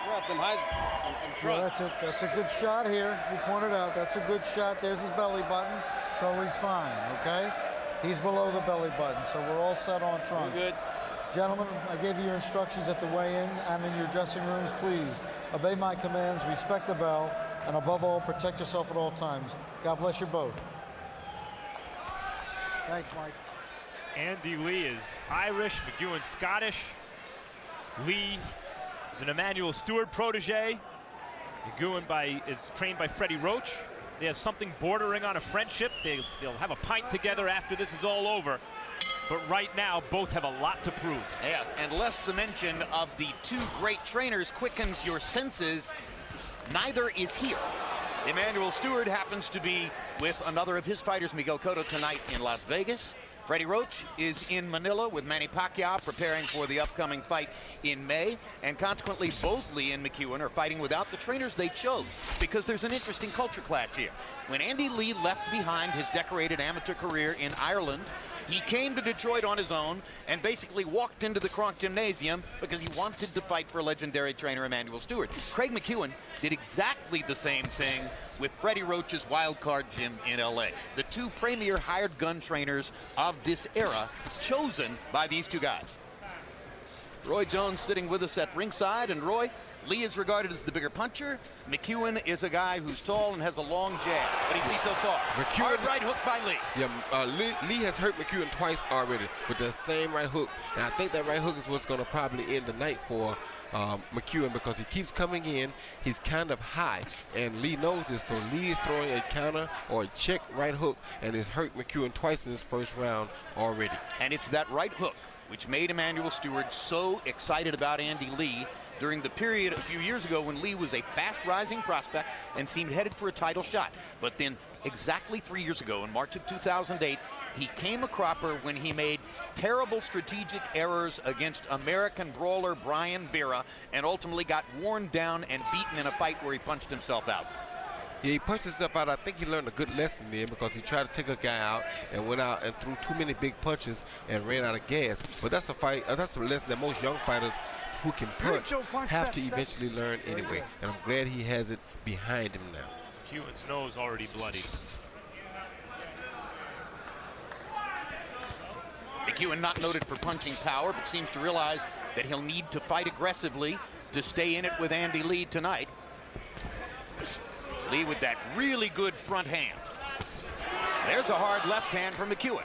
Trapped him high and trust. Yeah, that's a good shot here. You pointed out that's a good shot. There's his belly button, so he's fine, okay? He's below the belly button, so we're all set on trunk. We're good. Gentlemen, I gave you your instructions at the weigh-in and in your dressing rooms. Please obey my commands, respect the bell, and above all, protect yourself at all times. God bless you both. Thanks, Mike. Andy Lee is Irish, McEwan Scottish. Lee is an Emmanuel Stewart protege. McEwan is trained by Freddie Roach. They have something bordering on a friendship. They'll have a pint together after this is all over. But right now, both have a lot to prove. Yeah, and lest the mention of the two great trainers quickens your senses, neither is here. Emmanuel Stewart happens to be with another of his fighters, Miguel Cotto, tonight in Las Vegas. Freddie Roach is in Manila with Manny Pacquiao preparing for the upcoming fight in May. And consequently, both Lee and McEwan are fighting without the trainers they chose because there's an interesting culture clash here. When Andy Lee left behind his decorated amateur career in Ireland, he came to Detroit on his own and basically walked into the Kronk Gymnasium because he wanted to fight for legendary trainer Emmanuel Stewart. Craig McEwan did exactly the same thing with Freddie Roach's Wild Card Gym in LA. The two premier hired gun trainers of this era chosen by these two guys. Roy Jones sitting with us at ringside, and Roy, Lee is regarded as the bigger puncher. McEwan is a guy who's tall and has a long jab. What do you see so far? Hard right hook by Lee. Yeah, Lee has hurt McEwan twice already with the same right hook. And I think that right hook is what's going to probably end the night for McEwan because he keeps coming in. He's kind of high, and Lee knows this. So Lee is throwing a counter or a check right hook, and it's hurt McEwan twice in his first round already. And it's that right hook which made Emmanuel Stewart so excited about Andy Lee during the period a few years ago when Lee was a fast-rising prospect and seemed headed for a title shot. But then exactly 3 years ago, in March of 2008, he came a cropper when he made terrible strategic errors against American brawler Brian Vera and ultimately got worn down and beaten in a fight where he punched himself out. Yeah, he punched himself out. I think he learned a good lesson there because he tried to take a guy out and went out and threw too many big punches and ran out of gas. But that's a lesson that most young fighters who can punch have to eventually learn anyway. And I'm glad he has it behind him now. McEwan's nose already bloody. McEwan not noted for punching power, but seems to realize that he'll need to fight aggressively to stay in it with Andy Lee tonight. Lee with that really good front hand. There's a hard left hand from McEwan.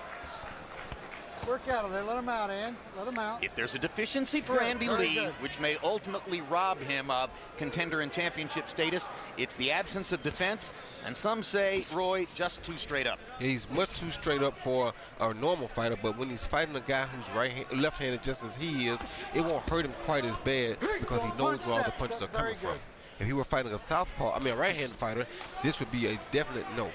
Work out of there. Let him out, Ann. Let him out. If there's a deficiency for Andy Lee, which may ultimately rob him of contender and championship status, it's the absence of defense. And some say, Roy, just too straight up. Yeah, he's much too straight up for a normal fighter, but when he's fighting a guy who's left-handed just as he is, it won't hurt him quite as bad because he knows where all the punches are coming from. If he were fighting a a right-handed fighter, this would be a definite no.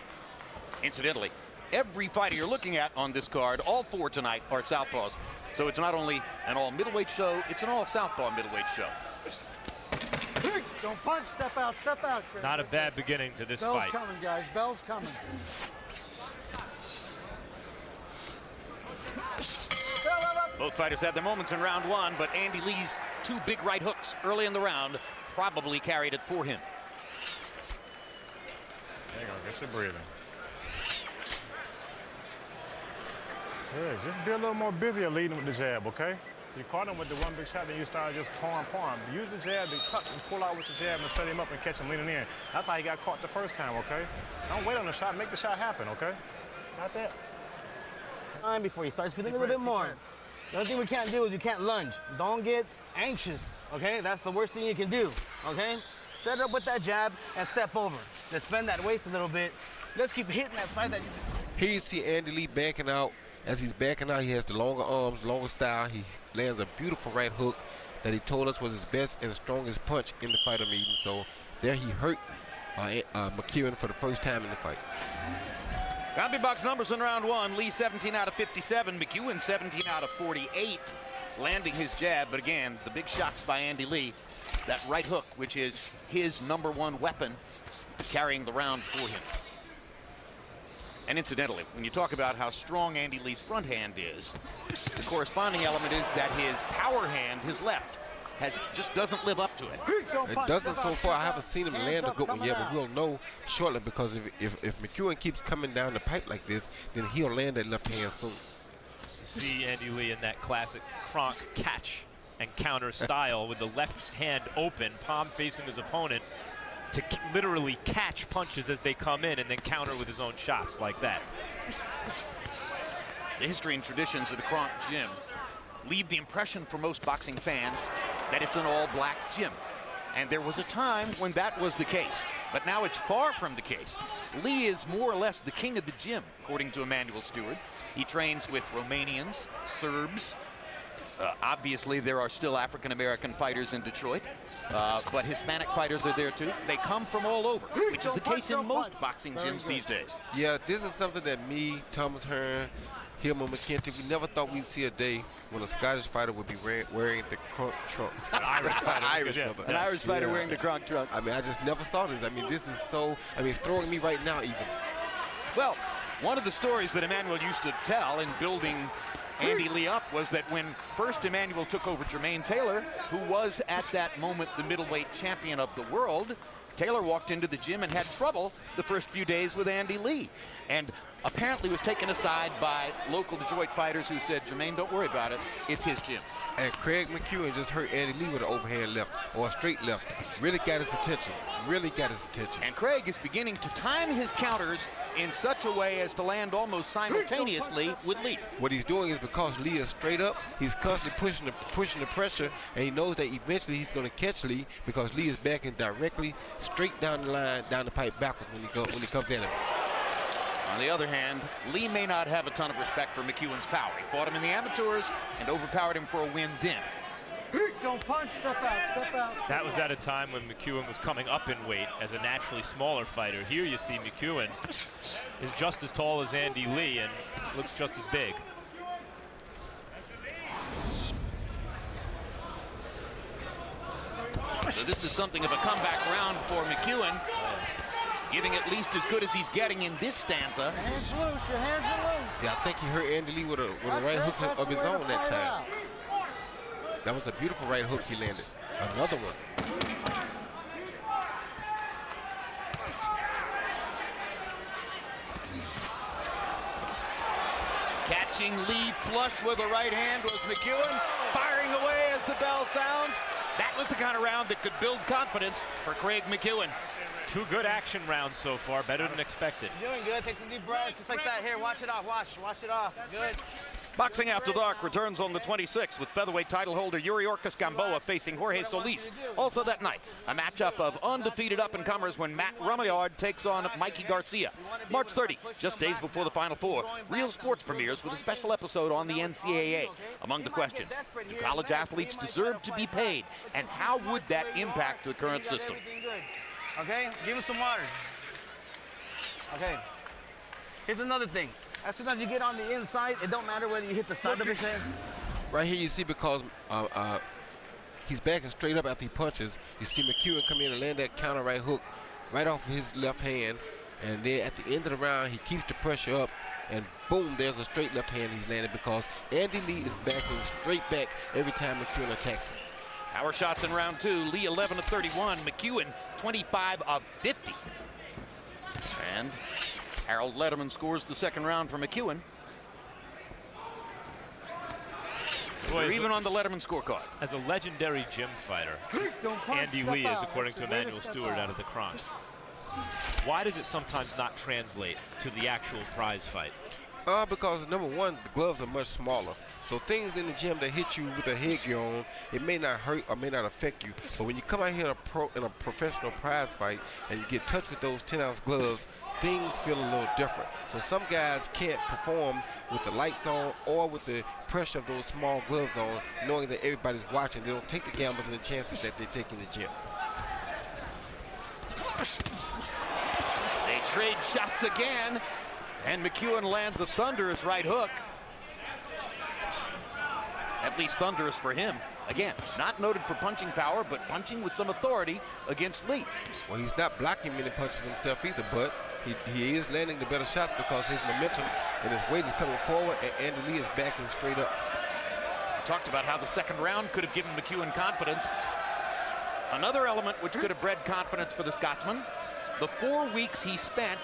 Incidentally, every fighter you're looking at on this card, all four tonight, are southpaws. So it's not only an all-middleweight show, it's an all-southpaw middleweight show. Don't punch, step out, step out. Not a bad beginning to this Bell's fight. Bell's coming, guys, bell's coming. Both fighters had their moments in round one, but Andy Lee's two big right hooks early in the round probably carried it for him. There you go, get your breathing. Yeah, just be a little more busier leading with the jab, okay? You caught him with the one big shot, then you started just pouring. Use the jab to cut and pull out with the jab and set him up and catch him leaning in. That's how he got caught the first time, okay? Don't wait on the shot, make the shot happen, okay? Not that. Time before he starts feeling a little bit more. The only thing we can't do is you can't lunge. Don't get anxious, okay? That's the worst thing you can do, okay? Set up with that jab and step over. Let's bend that waist a little bit. Let's keep hitting that side that you... Here you see Andy Lee backing out. As he's backing out, he has the longer arms, longer style. He lands a beautiful right hook that he told us was his best and strongest punch in the fighter meeting. So there he hurt McEwan for the first time in the fight. CompuBox numbers in round one. Lee 17 out of 57. McEwan 17 out of 48. Landing his jab, but again, the big shots by Andy Lee. That right hook, which is his #1 weapon, carrying the round for him. And incidentally, when you talk about how strong Andy Lee's front hand is, the corresponding element is that his power hand, his left, just doesn't live up to it. It doesn't so far. I haven't seen him land a good one yet, but we'll know shortly because if McEwan keeps coming down the pipe like this, then he'll land that left hand soon. See Andy Lee in that classic Kronk catch and counter style with the left hand open, palm facing his opponent, to literally catch punches as they come in and then counter with his own shots like that. The history and traditions of the Kronk gym leave the impression for most boxing fans that it's an all-black gym. And there was a time when that was the case. But now it's far from the case. Lee is more or less the king of the gym, according to Emanuel Stewart. He trains with Romanians, Serbs. Obviously, there are still African-American fighters in Detroit, but Hispanic fighters are there too. They come from all over, which is the case in most boxing gyms these days. Yeah, this is something that me, Thomas Hearn, Hillman McKenty, we never thought we'd see a day when a Scottish fighter would be wearing the Kronk trunks. An Irish fighter. An Irish fighter wearing the Kronk trunks. I mean, I just never saw this. I mean, this is so, I mean, it's throwing me right now even. Well, one of the stories that Emanuel used to tell in building Andy Lee up was that when first Emanuel took over Jermaine Taylor, who was at that moment the middleweight champion of the world, Taylor walked into the gym and had trouble the first few days with Andy Lee. And apparently was taken aside by local Detroit fighters who said, Jermaine, don't worry about it. It's his gym. And Craig McEwan just hurt Andy Lee with an overhand left or a straight left. Really got his attention. Really got his attention. And Craig is beginning to time his counters in such a way as to land almost simultaneously with Lee. What he's doing is because Lee is straight up, he's constantly pushing the pressure, and he knows that eventually he's going to catch Lee because Lee is backing directly straight down the line, down the pipe backwards when he comes at him. On the other hand, Lee may not have a ton of respect for McEwan's power. He fought him in the amateurs and overpowered him for a win then. Don't punch, step out. That was at a time when McEwan was coming up in weight as a naturally smaller fighter. Here you see McEwan is just as tall as Andy Lee and looks just as big. So this is something of a comeback round for McEwan, giving at least as good as he's getting in this stanza. Hands loose, your hands are loose. Yeah, I think he hurt Andy Lee with a right hook of his own that time. That was a beautiful right hook he landed. Another one. Catching Lee flush with a right hand was McEwan, firing away as the bell sounds. That was the kind of round that could build confidence for Craig McEwan. 2 good action rounds so far, better than expected. You're doing good. Take some deep breaths, just like that. Here, wash it off. Wash it off. Good. Boxing After Dark returns on the 26th with featherweight title holder Yuri Orcas Gamboa facing Jorge Solis. Also that night, a matchup of undefeated up-and-comers when Matt Rumyard takes on Mikey Garcia. March 30, just days before the Final Four, Real Sports premieres with a special episode on the NCAA. Among the questions, do college athletes deserve to be paid? And how would that impact the current system? Okay, give us some water. Okay, here's another thing. As soon as you get on the inside, it don't matter whether you hit the side of his head. Right here you see because he's backing straight up after he punches. You see McEwan come in and land that counter right hook right off of his left hand. And then at the end of the round, he keeps the pressure up. And boom, there's a straight left hand he's landed because Andy Lee is backing straight back every time McEwan attacks him. Power shots in round 2. Lee 11 of 31. McEwan 25 of 50. And Harold Letterman scores the second round for McEwan. We're even on the Letterman scorecard. As a legendary gym fighter, Andy Lee is, according to Emanuel Stewart, out of the Kronks. Why does it sometimes not translate to the actual prize fight? Because number one, the gloves are much smaller. So things in the gym that hit you with a headgear on, it may not hurt or may not affect you. But when you come out here in a professional prize fight and you get touched with those 10-ounce gloves, things feel a little different. So some guys can't perform with the lights on or with the pressure of those small gloves on, knowing that everybody's watching. They don't take the gambles and the chances that they take in the gym. They trade shots again, and McEwan lands a thunderous right hook. At least thunderous for him. Again, not noted for punching power, but punching with some authority against Lee. Well, he's not blocking many punches himself either, but he is landing the better shots because his momentum and his weight is coming forward, and Andy Lee is backing straight up. talked about how the second round could have given McEwan confidence. Another element which could have bred confidence for the Scotsman, the 4 weeks he spent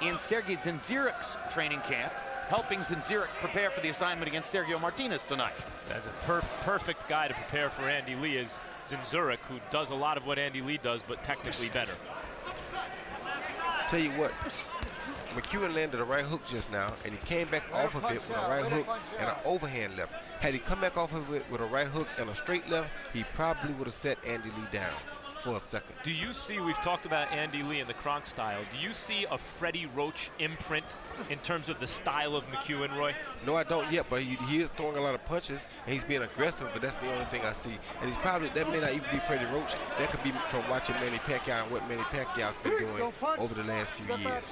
in Sergei Zinzirik's training camp, helping Zinzirik prepare for the assignment against Sergio Martinez tonight. That's a perfect guy to prepare for Andy Lee is Zinzirik, who does a lot of what Andy Lee does, but technically better. Tell you what, McEwan landed a right hook just now, and he came back off of it with a right hook and an overhand left. Had he come back off of it with a right hook and a straight left, he probably would have set Andy Lee down for a second. Do you see, we've talked about Andy Lee and the Kronk style, do you see a Freddie Roach imprint in terms of the style of McEwan, Roy? No, I don't yet, but he is throwing a lot of punches, and he's being aggressive, but that's the only thing I see. And he's probably, that may not even be Freddie Roach. That could be from watching Manny Pacquiao and what Manny Pacquiao's been doing over the last few years.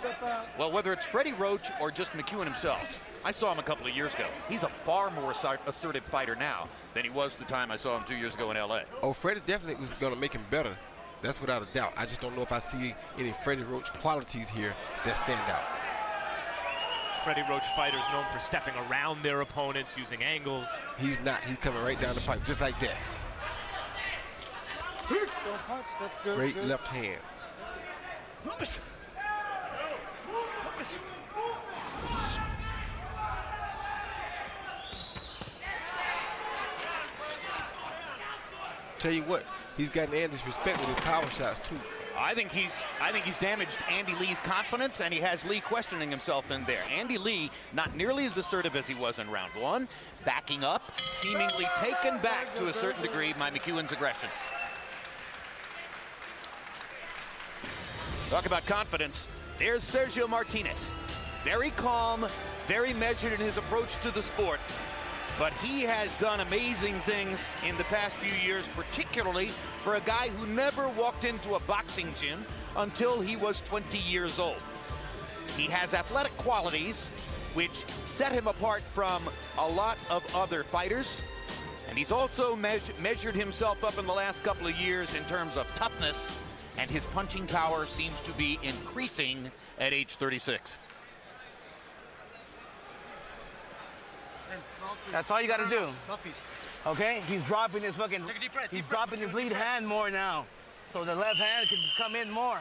Well, whether it's Freddie Roach or just McEwan himself, I saw him a couple of years ago. He's a far more assertive fighter now than he was the time I saw him 2 years ago in LA. Oh, Freddie definitely was going to make him better. That's without a doubt. I just don't know if I see any Freddie Roach qualities here that stand out. Freddie Roach fighters known for stepping around their opponents, using angles. He's not. He's coming right down the pipe, just like that. Don't punch. That's good. Great good. left hand. Tell you what, he's gotten Andy's respect with his power shots too. I think he's damaged Andy Lee's confidence, and he has Lee questioning himself in there. Andy Lee, not nearly as assertive as he was in round one, backing up, seemingly taken back to a certain degree by McEwan's aggression. Talk about confidence. There's Sergio Martinez. Very calm, very measured in his approach to the sport. But he has done amazing things in the past few years, particularly for a guy who never walked into a boxing gym until he was 20 years old. He has athletic qualities which set him apart from a lot of other fighters. And he's also measured himself up in the last couple of years in terms of toughness, and his punching power seems to be increasing at age 36. That's all you got to do. Okay? He's dropping his fucking. He's dropping his lead hand more now, so the left hand can come in more.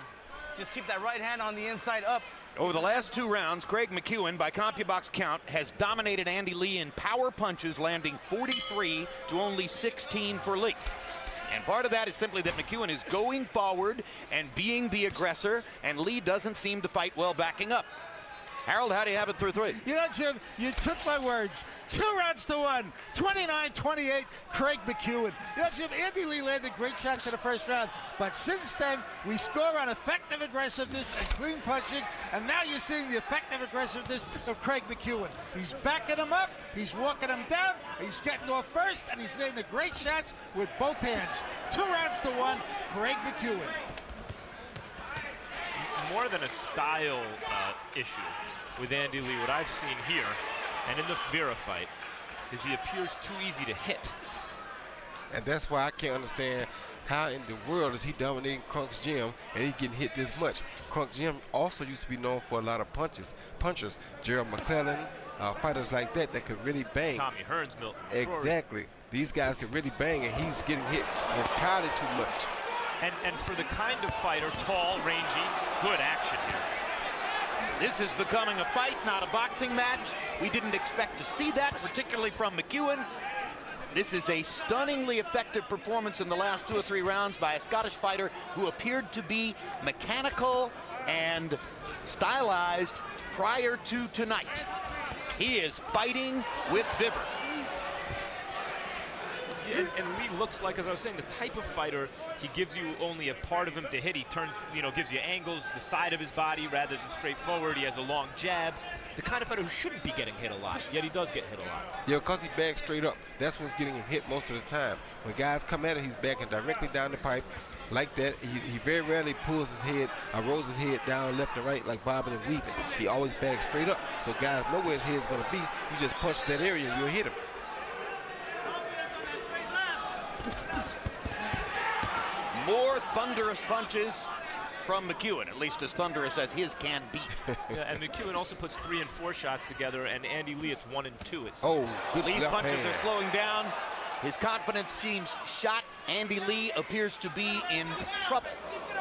Just keep that right hand on the inside up. Over the last 2 rounds, Craig McEwan, by CompuBox count, has dominated Andy Lee in power punches, landing 43 to only 16 for Lee. And part of that is simply that McEwan is going forward and being the aggressor, and Lee doesn't seem to fight well backing up. Harold, how do you have it through 3? You know, Jim, you took my words. 2 rounds to 1. 29-28, Craig McEwan. You know, Jim, Andy Lee landed great shots in the first round, but since then, we score on effective aggressiveness and clean punching, and now you're seeing the effective aggressiveness of Craig McEwan. He's backing him up, he's walking him down, he's getting off first, and he's landing great shots with both hands. 2 rounds to 1, Craig McEwan. More than a style issue with Andy Lee, what I've seen here and in the Vera fight is he appears too easy to hit. And that's why I can't understand how in the world is he dominating Kronk's gym and he's getting hit this much. Kronk's gym also used to be known for a lot of punchers. Gerald McClellan, fighters like that could really bang. Tommy Hearns, Milton. Exactly. These guys could really bang, and he's getting hit entirely too much. And for the kind of fighter, tall, rangy, good action here. This is becoming a fight, not a boxing match. We didn't expect to see that, particularly from McEwan. This is a stunningly effective performance in the last 2 or 3 rounds by a Scottish fighter who appeared to be mechanical and stylized prior to tonight. He is fighting with vigor. And Lee looks like, as I was saying, the type of fighter, he gives you only a part of him to hit. He turns, gives you angles, the side of his body rather than straight forward. He has a long jab. The kind of fighter who shouldn't be getting hit a lot, yet he does get hit a lot. Yeah, because he backs straight up. That's what's getting him hit most of the time. When guys come at him, he's backing directly down the pipe like that. He very rarely pulls his head or rolls his head down left and right like bobbing and weaving. He always backs straight up. So guys know where his head's going to be. You just punch that area and you'll hit him. More thunderous punches from McEwan, at least as thunderous as his can be. Yeah, and McEwan also puts 3 and 4 shots together, and Andy Lee, it's 1 and 2. Oh, good Lee's left punches hand. are slowing down. His confidence seems shot. Andy Lee appears to be in trouble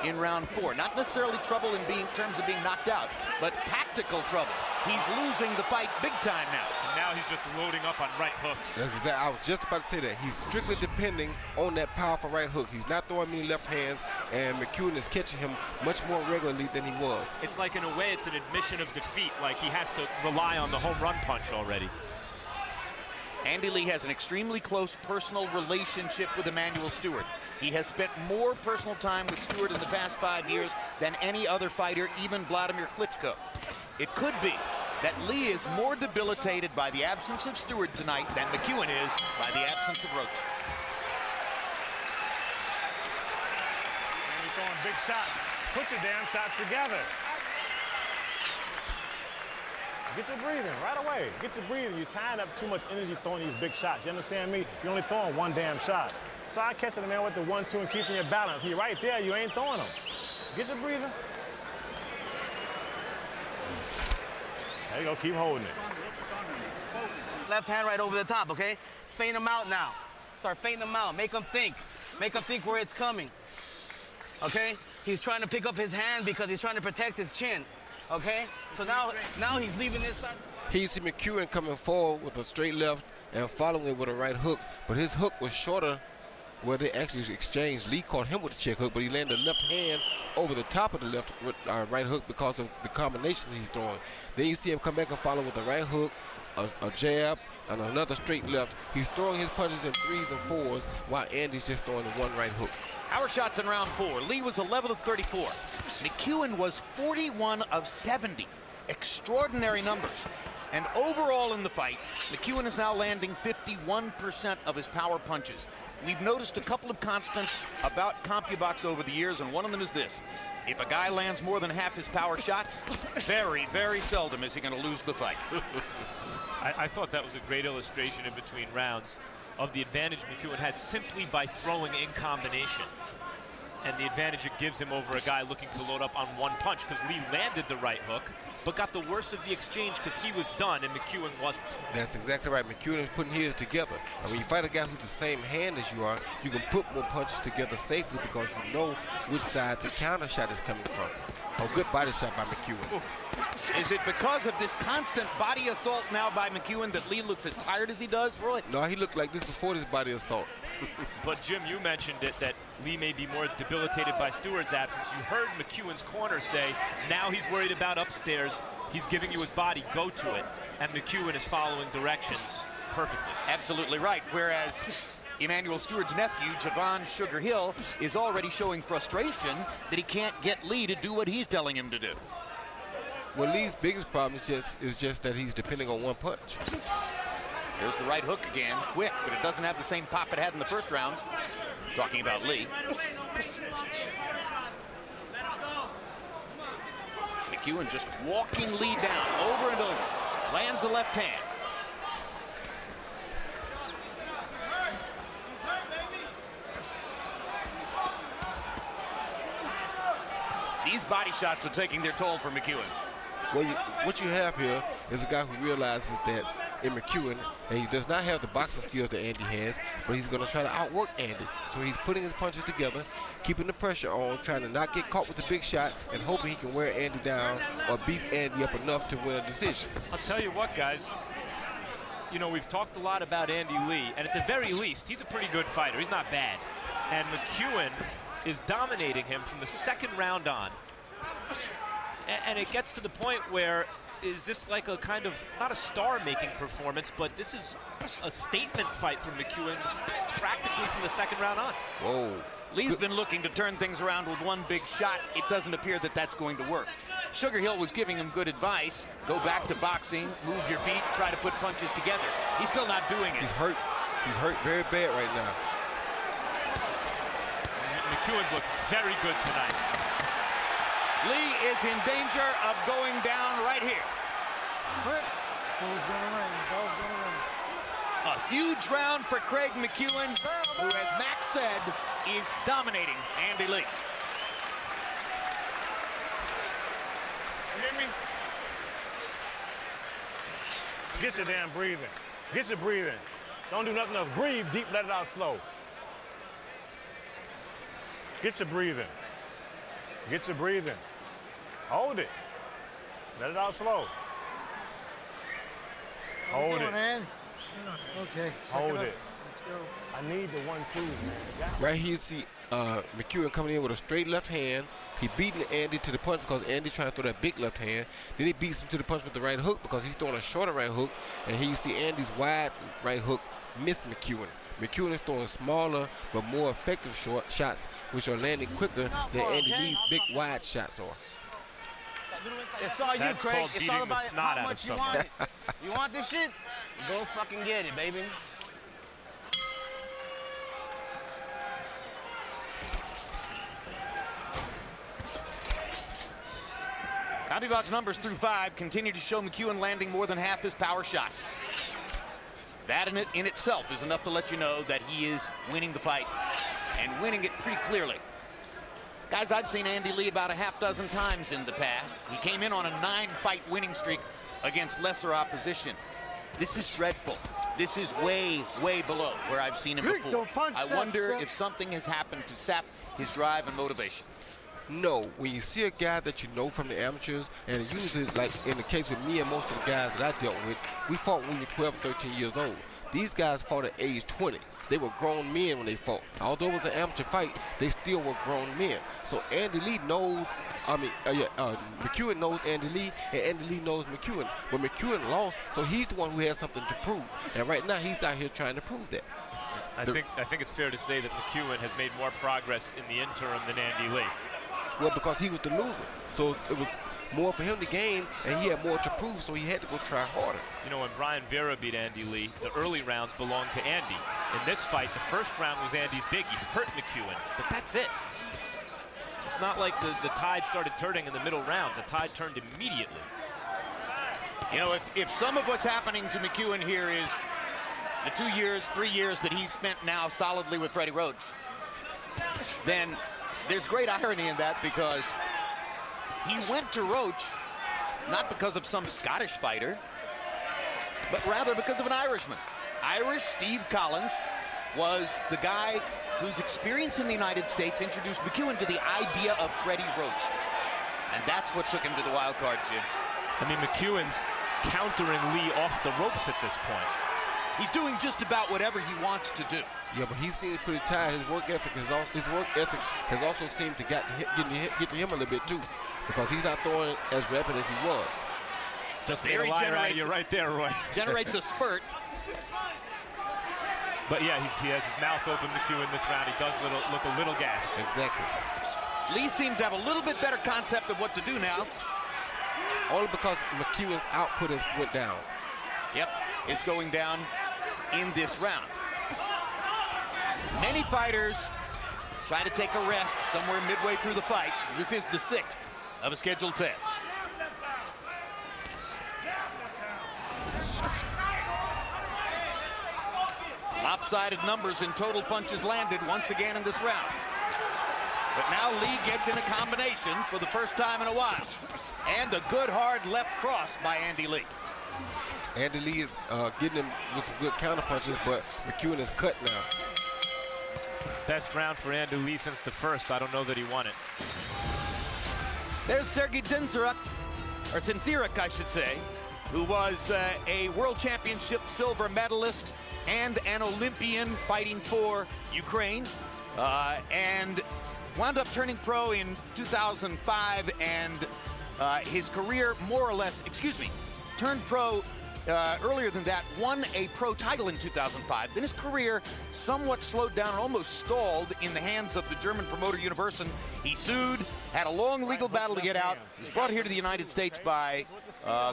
in round 4. Not necessarily trouble in terms of being knocked out, but tactical trouble. He's losing the fight big time now. And now he's just loading up on right hooks. That's exactly, I was just about to say that. He's strictly depending on that powerful right hook. He's not throwing many left hands, and McEwan is catching him much more regularly than he was. It's like, in a way, it's an admission of defeat. Like he has to rely on the home run punch already. Andy Lee has an extremely close personal relationship with Emanuel Steward. He has spent more personal time with Steward in the past 5 years than any other fighter, even Vladimir Klitschko. It could be that Lee is more debilitated by the absence of Steward tonight than McEwan is by the absence of Roach. And you're throwing big shots. Put your damn shots together. Get your breathing right away. Get your breathing. You're tying up too much energy throwing these big shots. You understand me? You're only throwing one damn shot. Start catching the man with the 1-2 and keeping your balance. He right there. You ain't throwing him. Get your breathing. There you go. Keep holding it. Left hand right over the top, okay? Feint him out now. Start feinting him out. Make him think. Make him think where it's coming. Okay? He's trying to pick up his hand because he's trying to protect his chin. Okay? So now he's leaving this side. He see McEwan coming forward with a straight left and following it with a right hook, but his hook was shorter where they actually exchanged. Lee caught him with a check hook, but he landed the left hand over the top of the left right hook because of the combinations he's throwing. Then you see him come back and follow with a right hook, a jab, and another straight left. He's throwing his punches in 3s and 4s while Andy's just throwing the one right hook. Our shots in round 4. Lee was 11 of 34. McEwan was 41 of 70. Extraordinary numbers. And overall in the fight, McEwan is now landing 51% of his power punches. We've noticed a couple of constants about CompuBox over the years, and one of them is this. If a guy lands more than half his power shots, very, very seldom is he going to lose the fight. I thought that was a great illustration in between rounds of the advantage McEwan has simply by throwing in combination, and the advantage it gives him over a guy looking to load up on one punch, because Lee landed the right hook but got the worst of the exchange because he was done and McEwan wasn't. That's exactly right. McEwan is putting his together. And when you fight a guy who's the same hand as you are, you can put more punches together safely because you know which side the counter shot is coming from. A good body shot by McEwan. Is it because of this constant body assault now by McEwan that Lee looks as tired as he does, Roy? No, he looked like this before this body assault. But Jim, you mentioned it, that Lee may be more debilitated by Steward's absence. You heard McEwan's corner say, now he's worried about upstairs. He's giving you his body, go to it. And McEwan is following directions perfectly. Absolutely right. Whereas Emanuel Steward's nephew, Javon Sugar Hill, is already showing frustration that he can't get Lee to do what he's telling him to do. Well, Lee's biggest problem is just that he's depending on one punch. There's the right hook again, quick, but it doesn't have the same pop it had in the first round. Talking about Lee. McEwan just walking Lee down over and over. Lands the left hand. These body shots are taking their toll for McEwan. Well, what you have here is a guy who realizes that in McEwan, that he does not have the boxing skills that Andy has, but he's going to try to outwork Andy. So he's putting his punches together, keeping the pressure on, trying to not get caught with the big shot, and hoping he can wear Andy down or beat Andy up enough to win a decision. I'll tell you what, guys. You know, we've talked a lot about Andy Lee, and at the very least, he's a pretty good fighter. He's not bad. And McEwan is dominating him from the second round on. And it gets to the point where, is this like a kind of, not a star-making performance, but this is a statement fight from McEwan practically from the second round on. Whoa. Lee's been looking to turn things around with one big shot. It doesn't appear that that's going to work. Sugar Hill was giving him good advice. Go back to boxing, move your feet, try to put punches together. He's still not doing it. He's hurt. He's hurt very bad right now. McEwan's looked very good tonight. Lee is in danger of going down right here. Quick. Bell's gonna ring. Bell's gonna ring. A huge round for Craig McEwan, who, as Max said, is dominating Andy Lee. You hear me? Get your damn breathing. Get your breathing. Don't do nothing else. Breathe deep, let it out slow. Get your breathing. Get your breathing. Hold it. Let it out slow. Hold it. Okay. Hold it. Let's go. I need the 1-2s, man. Right here you see McEwan coming in with a straight left hand. He beating Andy to the punch because Andy trying to throw that big left hand. Then he beats him to the punch with the right hook because he's throwing a shorter right hook. And here you see Andy's wide right hook miss McEwan. McEwan is throwing smaller but more effective short shots, which are landing quicker than Andy Lee's big wide shots are. It's all you, That's Craig. called It's beating all the about snot how out of much you someone. want it. You want this shit? Go fucking get it, baby. Copy box numbers through 5 continue to show McEwan landing more than half his power shots. That in itself is enough to let you know that he is winning the fight and winning it pretty clearly. Guys, I've seen Andy Lee about a half dozen times in the past. He came in on a 9-fight winning streak against lesser opposition. This is dreadful. This is way, way below where I've seen him before. I wonder if something has happened to sap his drive and motivation. No, when you see a guy that you know from the amateurs, and usually, like in the case with me and most of the guys that I dealt with, we fought when we were 12, 13 years old. These guys fought at age 20. They were grown men when they fought. Although it was an amateur fight, they still were grown men. So Andy Lee knows, McEwan knows Andy Lee, and Andy Lee knows McEwan. But McEwan lost, so he's the one who has something to prove. And right now, he's out here trying to prove that. I think it's fair to say that McEwan has made more progress in the interim than Andy Lee. Well, because he was the loser. So it was more for him to gain, and he had more to prove, so he had to go try harder. You know, when Brian Vera beat Andy Lee, the early rounds belonged to Andy. In this fight, the first round was Andy's big. He hurt McEwan, but that's it. It's not like the tide started turning in the middle rounds. The tide turned immediately. You know, if some of what's happening to McEwan here is the 2 years, 3 years that he's spent now solidly with Freddie Roach, then there's great irony in that, because he went to Roach not because of some Scottish fighter, but rather because of an Irishman. Irish Steve Collins was the guy whose experience in the United States introduced McEwan to the idea of Freddie Roach. And that's what took him to the wild card, Jim. I mean, McEwan's countering Lee off the ropes at this point. He's doing just about whatever he wants to do. Yeah, but he seems pretty tired. His work ethic has also seemed to get to him a little bit too, because he's not throwing as rapid as he was. Just made a liar out of you right there, Roy. Generates a spurt. But yeah, he has his mouth open, McEwan, this round. He does look a little gassed. Exactly. Lee seemed to have a little bit better concept of what to do now. Only because McEwan's output has went down. Yep, it's going down in this round. Many fighters try to take a rest somewhere midway through the fight. This is the 6th of a scheduled 10. Lopsided numbers in total punches landed once again in this round. But now Lee gets in a combination for the first time in a while. And a good hard left cross by Andy Lee. Andy Lee is getting him with some good counter punches, but McEwan is cut now. Best round for Andy Lee since the first. I don't know that he won it. There's Sergey Tsintsirak, or Tsintsirak, I should say, who was a world championship silver medalist and an Olympian fighting for Ukraine, and wound up turning pro in 2005, and his career more or less, turned pro earlier than that, won a pro title in 2005. Then his career somewhat slowed down and almost stalled in the hands of the German promoter Universum. He sued, had a long legal battle to get out. He was brought here to the United States by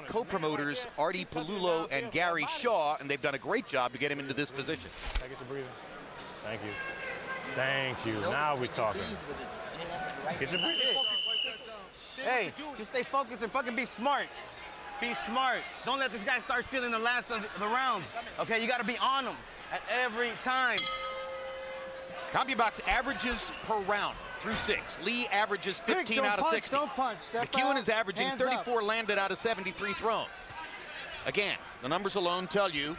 co-promoters Artie Palulo and Gary Shaw, and they've done a great job to get him into this position. Can I get your breathing? Thank you. Thank you. Now we're talking. Get your breathing. Hey, just stay focused and fucking be smart. Be smart. Don't let this guy start stealing the last of the rounds. Okay, you got to be on him at every time. CompuBox averages per round through 6. Lee averages 15 out of 60. Don't punch. Step McEwan out, is averaging hands 34 up. landed out of 73 thrown. Again, the numbers alone tell you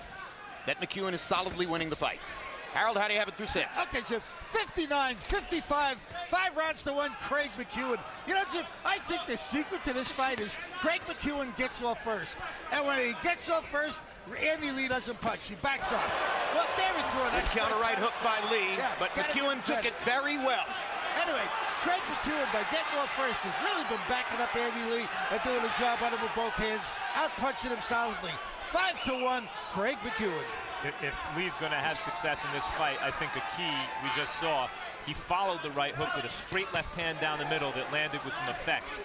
that McEwan is solidly winning the fight. Harold, how do you have it through 6? Okay, Jim, 59, 55, 5 rounds to 1, Craig McEwan. You know, Jim, I think the secret to this fight is Craig McEwan gets off first. And when he gets off first, Andy Lee doesn't punch. He backs up. Well, there we threw Good counter right hook by Lee, Yeah, but McEwan took it very well. Anyway, Craig McEwan, by getting off first, has really been backing up Andy Lee and doing a job on him with both hands, out-punching him solidly. 5-1, Craig McEwan. If Lee's going to have success in this fight, I think a key we just saw, he followed the right hook with a straight left hand down the middle that landed with some effect.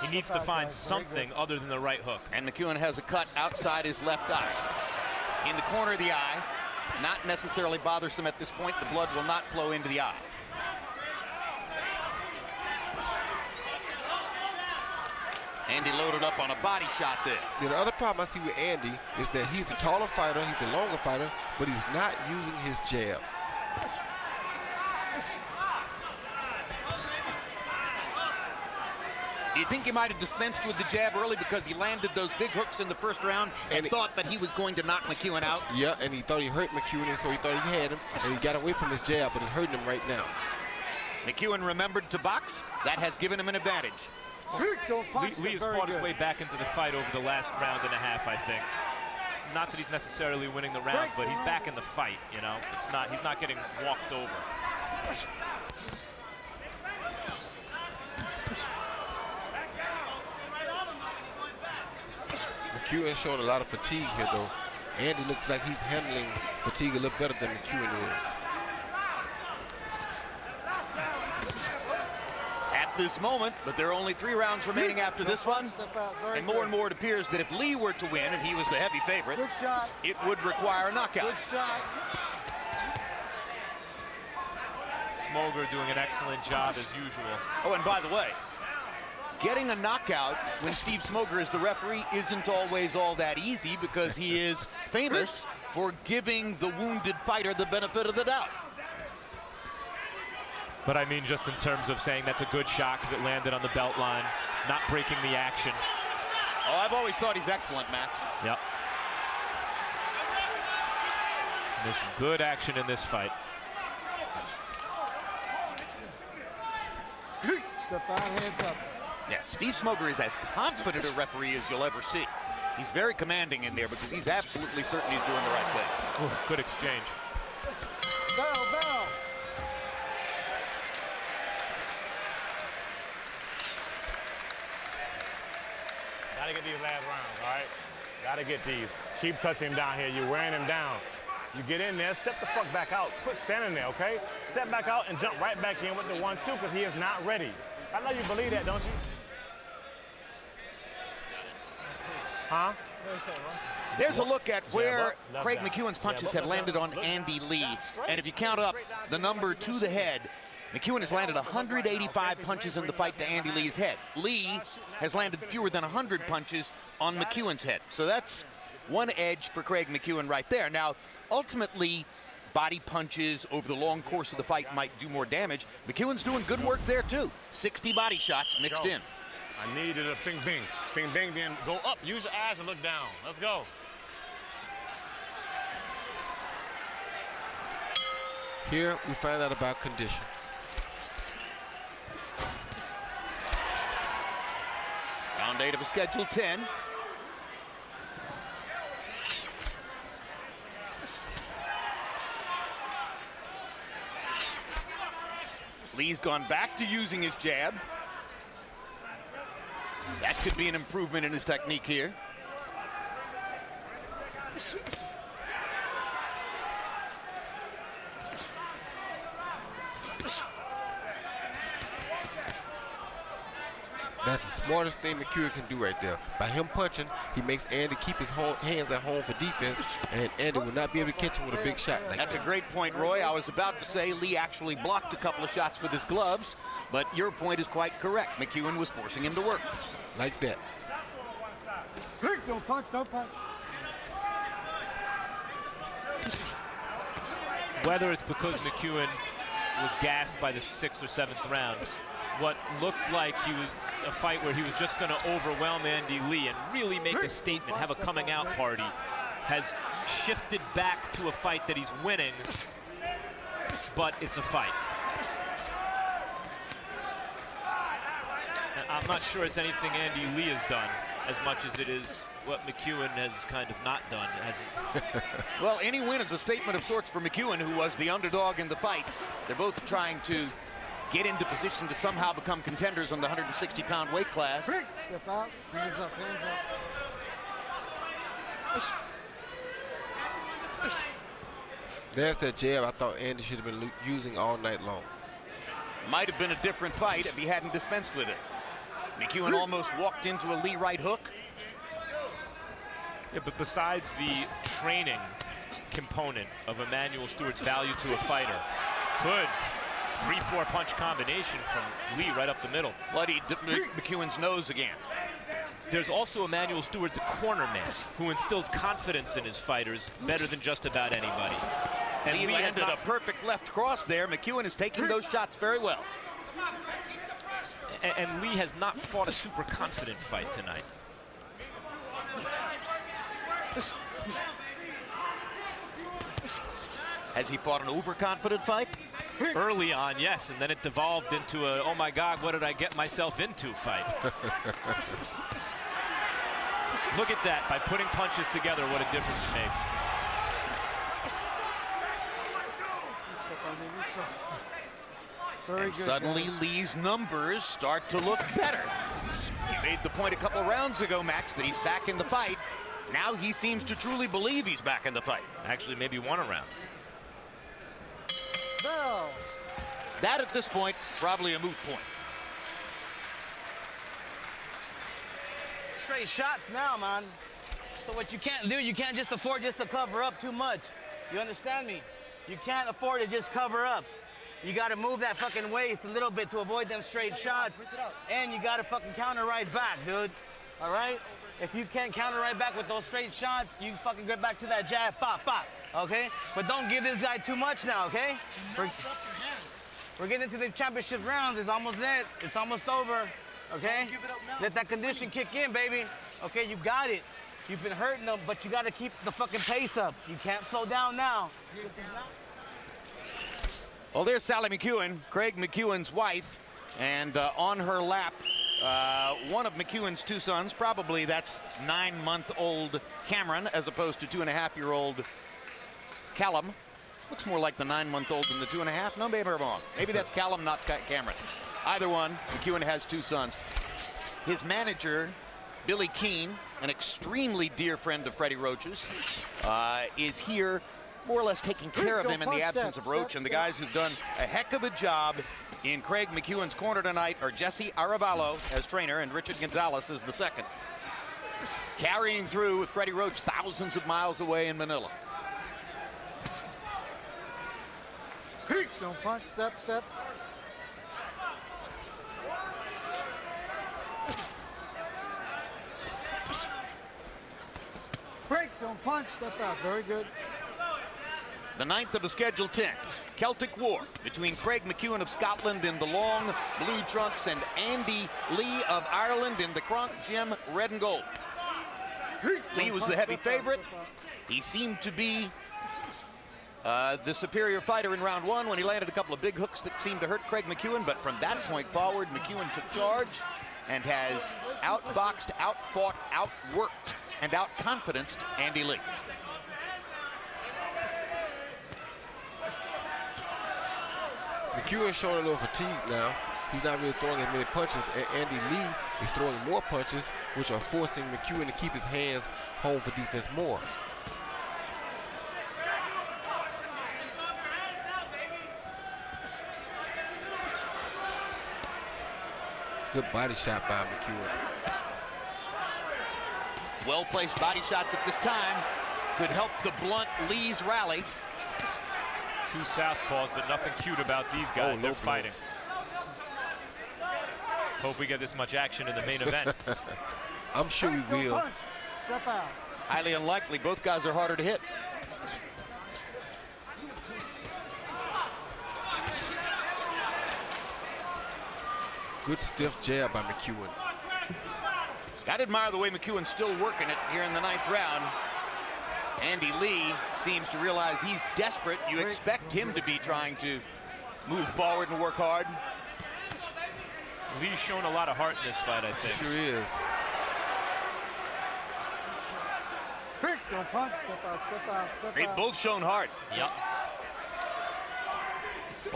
He needs to find something other than the right hook. And McEwan has a cut outside his left eye. In the corner of the eye, not necessarily bothersome at this point. The blood will not flow into the eye. Andy loaded up on a body shot there. Yeah, the other problem I see with Andy is that he's the taller fighter, he's the longer fighter, but he's not using his jab. Do you think he might have dispensed with the jab early because he landed those big hooks in the first round and thought that he was going to knock McEwan out? Yeah, and he thought he hurt McEwan, and so he thought he had him, and he got away from his jab, but it's hurting him right now. McEwan remembered to box. That has given him an advantage. Lee has fought his way back into the fight over the last round and a half, I think. Not that he's necessarily winning the rounds, but he's back in the fight, you know. He's not getting walked over. McEwan showing a lot of fatigue here, though. Andy looks like he's handling fatigue a little better than McEwan is. At this moment, but there are only 3 rounds remaining after this one. And more it appears that if Lee were to win, and he was the heavy favorite, Good shot. it would require a knockout. Good shot. Smoger doing an excellent job as usual. Oh, and by the way, getting a knockout when Steve Smoger is the referee isn't always all that easy because he is famous for giving the wounded fighter the benefit of the doubt. But I mean just in terms of saying that's a good shot because it landed on the belt line, not breaking the action. Oh, I've always thought he's excellent, Max. Yep. And there's some good action in this fight. Step out, hands up. Yeah, Steve Smoger is as confident a referee as you'll ever see. He's very commanding in there because he's absolutely certain he's doing the right thing. Ooh, good exchange. Bell, bell. Gotta get these last rounds, all right? Gotta get these. Keep touching him down here. You're wearing him down. You get in there, step the fuck back out. Quit standing there, okay? Step back out and jump right back in with the 1-2 because he is not ready. I know you believe that, don't you? Huh? There's a look at where Craig McEwan's punches have landed on Andy Lee. And if you count up the number to the head, McEwan has landed 185 punches in the fight to Andy Lee's head. Lee has landed fewer than 100 punches on McEwan's head. So that's one edge for Craig McEwan right there. Now, ultimately, body punches over the long course of the fight might do more damage. McEwan's doing good work there, too. 60 body shots mixed in. I needed a ping, ping. Ping, bing, then go up. Use your eyes and look down. Let's go. Here, we find out about condition. Round 8 of a scheduled 10. Lee's gone back to using his jab. That could be an improvement in his technique here. That's the smartest thing McEwan can do right there. By him punching, he makes Andy keep his hands at home for defense, and Andy will not be able to catch him with a big shot like That's that. a great point, Roy. I was about to say Lee actually blocked a couple of shots with his gloves, but your point is quite correct. McEwan was forcing him to work. Like that. Don't punch, don't punch. Whether it's because McEwan was gassed by the 6th or 7th round, what looked like he was a fight where he was just going to overwhelm Andy Lee and really make a statement, have a coming out party. has shifted back to a fight that he's winning, but it's a fight. I'm not sure it's anything Andy Lee has done as much as it is what McEwan has kind of not done, hasn't. Well, any win is a statement of sorts for McEwan, who was the underdog in the fight. They're both trying to get into position to somehow become contenders on the 160-pound weight class. Step out, hands up, hands up. There's that jab I thought Andy should have been using all night long. Might have been a different fight if he hadn't dispensed with it. McEwan almost walked into a Lee right hook. Yeah, but besides the training component of Emanuel Stewart's value to a fighter, good 3-4 punch combination from Lee right up the middle. Bloodied McEwan's nose again. There's also Emanuel Stewart, the corner man, who instills confidence in his fighters better than just about anybody. And Lee landed a perfect left cross there. McEwan is taking those shots very well. And Lee has not fought a super confident fight tonight. Has he fought an overconfident fight? Early on, yes, and then it devolved into a, oh my God, what did I get myself into fight. Look at that, by putting punches together, what a difference it makes. Very and good, suddenly guys. Lee's numbers start to look better. He made the point a couple rounds ago, Max, that he's back in the fight. Now he seems to truly believe he's back in the fight. Actually, maybe won a round. Bell. That, at this point, probably a moot point. Straight shots now, man. So what you can't do, you can't just afford just to cover up too much. You understand me? You can't afford to just cover up. You got to move that fucking waist a little bit to avoid them straight shots. And you got to fucking counter right back, dude. All right? If you can't counter right back with those straight shots, you fucking get back to that jab, pop, pop, okay? But don't give this guy too much now, okay? We're getting into the championship rounds. It's almost it. It's almost over, okay? Let that condition kick in, baby. Okay, you got it. You've been hurting them, but you got to keep the fucking pace up. You can't slow down now. Well, there's Sally McEwan, Craig McEwan's wife, and on her lap, one of McEwan's two sons. Probably that's 9-month-old Cameron as opposed to 2.5-year-old Callum. Looks more like the 9-month-old than the 2.5. No, maybe I'm wrong. Maybe that's Callum, not Cameron. Either one, McEwan has two sons. His manager, Billy Keane, an extremely dear friend of Freddie Roach's, is here more or less taking care of him in the absence of Roach. And the guys who've done a heck of a job in Craig McEwan's corner tonight are Jesse Arevalo as trainer and Richard Gonzalez as the second. Carrying through with Freddie Roach thousands of miles away in Manila. Don't punch, step, step. Break, don't punch, step out. Very good. The 9th of the scheduled 10. Celtic War between Craig McEwan of Scotland in the long blue trunks and Andy Lee of Ireland in the Kronk Gym red and gold. Lee was the heavy favorite. He seemed to be the superior fighter in round one when he landed a couple of big hooks that seemed to hurt Craig McEwan, but from that point forward, McEwan took charge and has outboxed, outfought, outworked, and outconfidenced Andy Lee. McEwan's showing a little fatigue now. He's not really throwing as many punches, and Andy Lee is throwing more punches, which are forcing McEwan to keep his hands home for defense more. Good body shot by McEwan. Well-placed body shots at this time could help to blunt Lee's rally. Two southpaws, but nothing cute about these guys. They're fighting. Hope we get this much action in the main event. I'm sure we will. Punch, step out. Highly unlikely. Both guys are harder to hit. Good stiff jab by McEwan. Gotta admire the way McEwan's still working it here in the 9th round. Andy Lee seems to realize he's desperate. You expect him to be trying to move forward and work hard. Lee's shown a lot of heart in this fight, I think. Sure is. Don't punch, step out, step out, step They've out. both shown heart. Yep.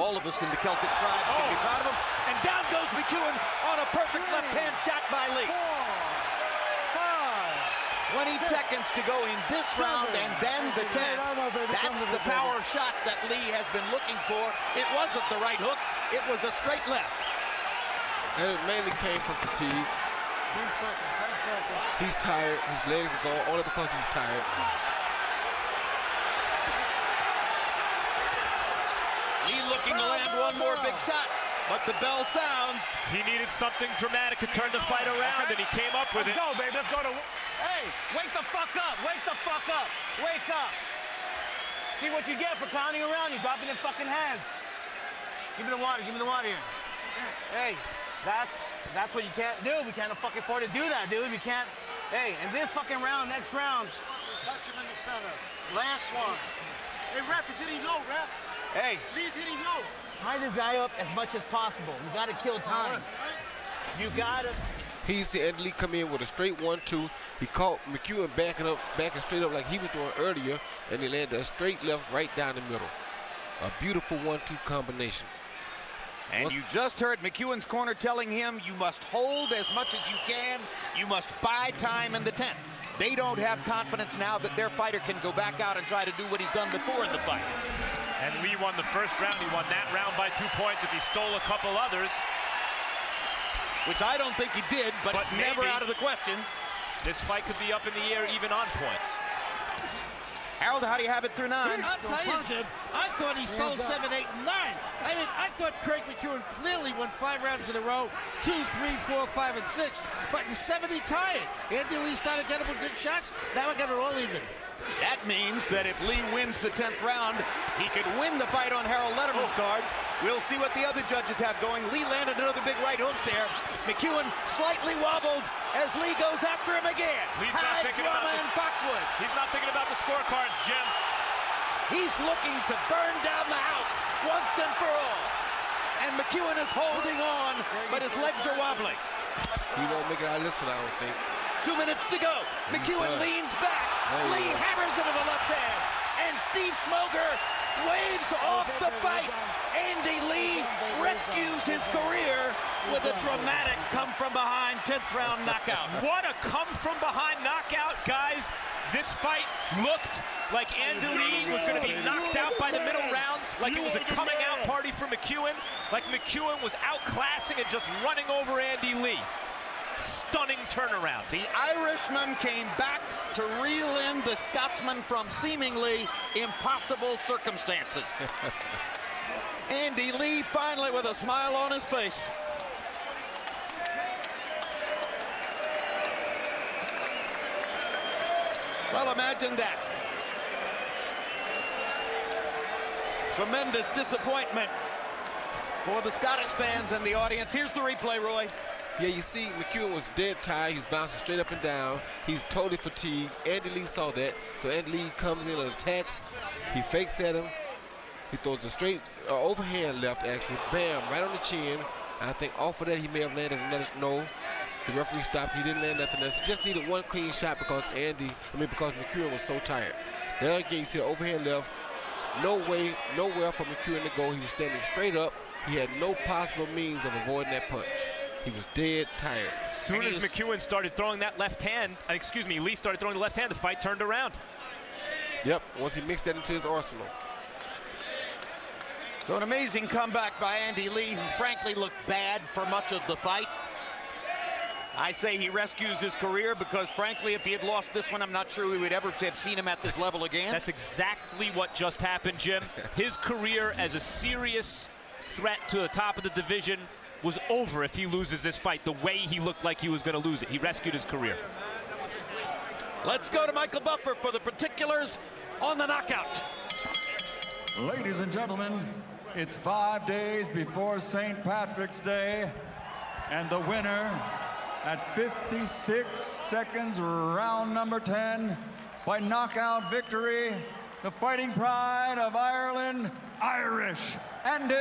All of us in the Celtic tribes can be proud of him. And down goes McEwan on a perfect left-hand shot by Lee. 20 seconds to go in this round, and then the 10th. That's the power shot that Lee has been looking for. It wasn't the right hook. It was a straight left. And it mainly came from fatigue. 10 seconds, 10 seconds. He's tired. His legs are gone only because he's tired. Lee looking to land one more big shot, but the bell sounds. He needed something dramatic to turn the fight around, and he came up with it. Let's go, baby. Let's go to... Hey, wake the fuck up. Wake the fuck up. Wake up. See what you get for clowning around. You dropping them fucking hands. Give me the water. Give me the water here. Hey, that's what you can't do. We can't fucking afford to do that, dude. We can't. Hey, in this fucking round, next round. Touch him in the center. Last one. Hey, ref, he's hitting low, ref. Hey, Lee's hitting low. tie this guy up as much as possible. You gotta kill time. You gotta. He see Andy Lee come in with a straight 1-2. He caught McEwan backing straight up like he was doing earlier, and he landed a straight left right down the middle. A beautiful 1-2 combination. And you just heard McEwan's corner telling him you must hold as much as you can. You must buy time in the 10th. They don't have confidence now that their fighter can go back out and try to do what he's done before in the fight. And Lee won the first round. He won that round by 2 points. If he stole a couple others, Which I don't think he did, but it's never maybe. out of the question. This fight could be up in the air even on points. Harold, how do you have it through 9? I'll tell you, Jim, I thought he stole 7, 8, and 9. I mean, I thought Craig McEwan clearly won 5 rounds in a row, 2, 3, 4, 5, and 6. But in 7, he tied it. Andy Lee started getting good shots. Now we got it all even. That means that if Lee wins the 10th round, he could win the fight on Harold Letterman's card. We'll see what the other judges have going. Lee landed another big right hook there. McEwan slightly wobbled as Lee goes after him again. Lee's not thinking about in Foxwoods. He's not thinking about the scorecards, Jim. He's looking to burn down the house once and for all. And McEwan is holding on, but his legs are wobbling. He won't make it out of this one, I don't think. 2 minutes to go. McEwan leans back. Lee hammers him with a left hand. And Steve Smoger waves off the fight. Andy Lee rescues his career with a dramatic come-from-behind 10th round knockout. What a come-from-behind knockout, guys. This fight looked like Andy Lee was going to be knocked out by the middle rounds, like it was a coming-out party for McEwan, like McEwan was outclassing and just running over Andy Lee. Stunning turnaround. The Irishman came back to reel in the Scotsman from seemingly impossible circumstances. Andy Lee finally with a smile on his face. Well, imagine that. Tremendous disappointment for the Scottish fans and the audience. Here's the replay, Roy. Yeah, you see, McEwan was dead tired. He was bouncing straight up and down. He's totally fatigued. Andy Lee saw that. So Andy Lee comes in and attacks. He fakes at him. He throws a straight overhand left, actually. Bam, right on the chin. I think off of that, he may have landed another. No, the referee stopped. He didn't land nothing else. He just needed one clean shot because because McEwan was so tired. Then again, you see the overhand left. No way, nowhere for McEwan to go. He was standing straight up. He had no possible means of avoiding that punch. He was dead tired. As soon as McEwan started throwing that left hand, Lee started throwing the left hand, the fight turned around. Yep, once he mixed that into his arsenal. So an amazing comeback by Andy Lee, who frankly looked bad for much of the fight. I say he rescues his career because, frankly, if he had lost this one, I'm not sure we would ever have seen him at this level again. That's exactly what just happened, Jim. His career as a serious threat to the top of the division was over if he loses this fight the way he looked like he was going to lose it. He rescued his career. Let's go to Michael Buffer for the particulars on the knockout. Ladies and gentlemen, it's 5 days before St. Patrick's Day, and the winner at 56 seconds, round number 10, by knockout victory, the fighting pride of Ireland, Irish, Andy